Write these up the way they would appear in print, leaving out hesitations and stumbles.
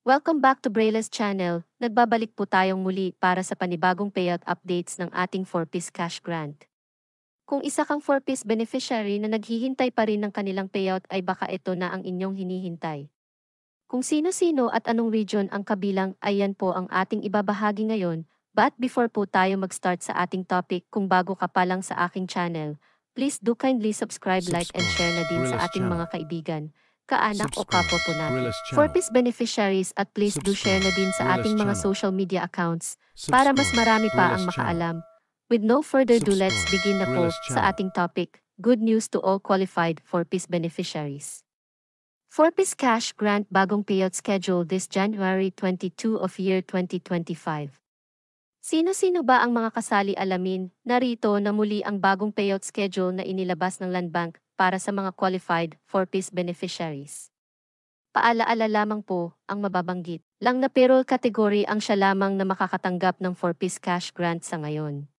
Welcome back to Braille's channel. Nagbabalik po tayong muli para sa panibagong payout updates ng ating 4-piece cash grant. Kung isa kang 4-piece beneficiary na naghihintay pa rin ng kanilang payout ay baka ito na ang inyong hinihintay. Kung sino-sino at anong region ang kabilang ay yan po ang ating ibabahagi ngayon. But before po tayo mag-start sa ating topic, kung bago ka pa lang sa aking channel, please do kindly subscribe, like and share na din sa ating mga kaibigan, kaanak o kapwa po natin. 4-piece beneficiaries at please do share na din sa ating mga social media accounts para mas marami pa ang makaalam. With no further ado, let's begin na po sa ating topic. Good news to all qualified 4-piece beneficiaries. 4-piece cash grant bagong payout schedule this January 22 of year 2025. Sino-sino ba ang mga kasali? Alamin narito na muli ang bagong payout schedule na inilabas ng Land Bank para sa mga qualified 4-piece beneficiaries. Paalaala lamang po, ang mababanggit lang na payroll category ang siya lamang na makakatanggap ng 4-piece cash grant sa ngayon.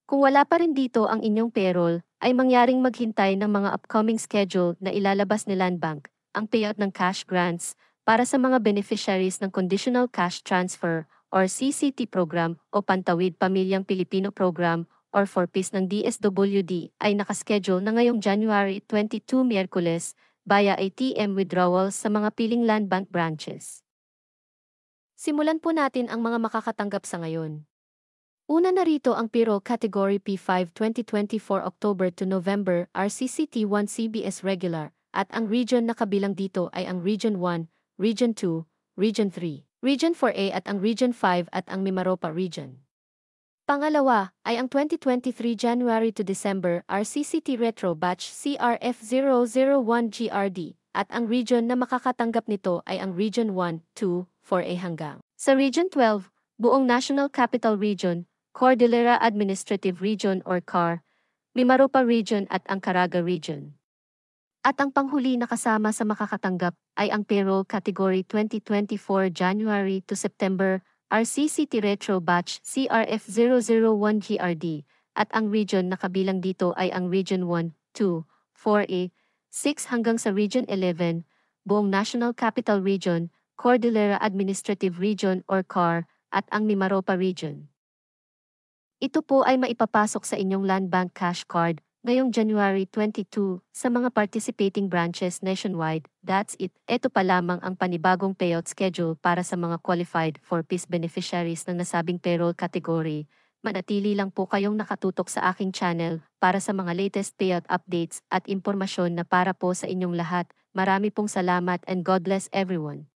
Kung wala pa rin dito ang inyong payroll, ay mangyaring maghintay ng mga upcoming schedule na ilalabas ni Land Bank, ang payout ng cash grants para sa mga beneficiaries ng Conditional Cash Transfer or CCT program o Pantawid Pamilyang Pilipino program or 4-piece ng DSWD ay nakaschedule na ngayong January 22 Miyerkules via ATM withdrawals sa mga piling Land Bank branches. Simulan po natin ang mga makakatanggap sa ngayon. Una narito ang payroll category P5 2024 October to November RCCT1 CBS Regular at ang region na kabilang dito ay ang Region 1, Region 2, Region 3, Region 4A at ang Region 5 at ang Mimaropa Region. Pangalawa ay ang 2023 January to December RCCT Retro Batch CRF001GRD at ang region na makakatanggap nito ay ang Region 1, 2, 4A hanggang sa Region 12, buong National Capital Region, Cordillera Administrative Region or CAR, Mimaropa Region at ang Caraga Region. At ang panghuli na kasama sa makakatanggap ay ang payroll category 2024 January to September RCCT Retro Batch CRF001GRD at ang region na kabilang dito ay ang Region 1, 2, 4A, 6 hanggang sa Region 11, buong National Capital Region, Cordillera Administrative Region or CAR at ang Mimaropa Region. Ito po ay maipapasok sa inyong Land Bank cash card ngayong January 22 sa mga participating branches nationwide. That's it. Ito pa lamang ang panibagong payout schedule para sa mga qualified 4-piece beneficiaries ng nasabing payroll category. Manatili lang po kayong nakatutok sa aking channel para sa mga latest payout updates at impormasyon na para po sa inyong lahat. Marami pong salamat and God bless everyone.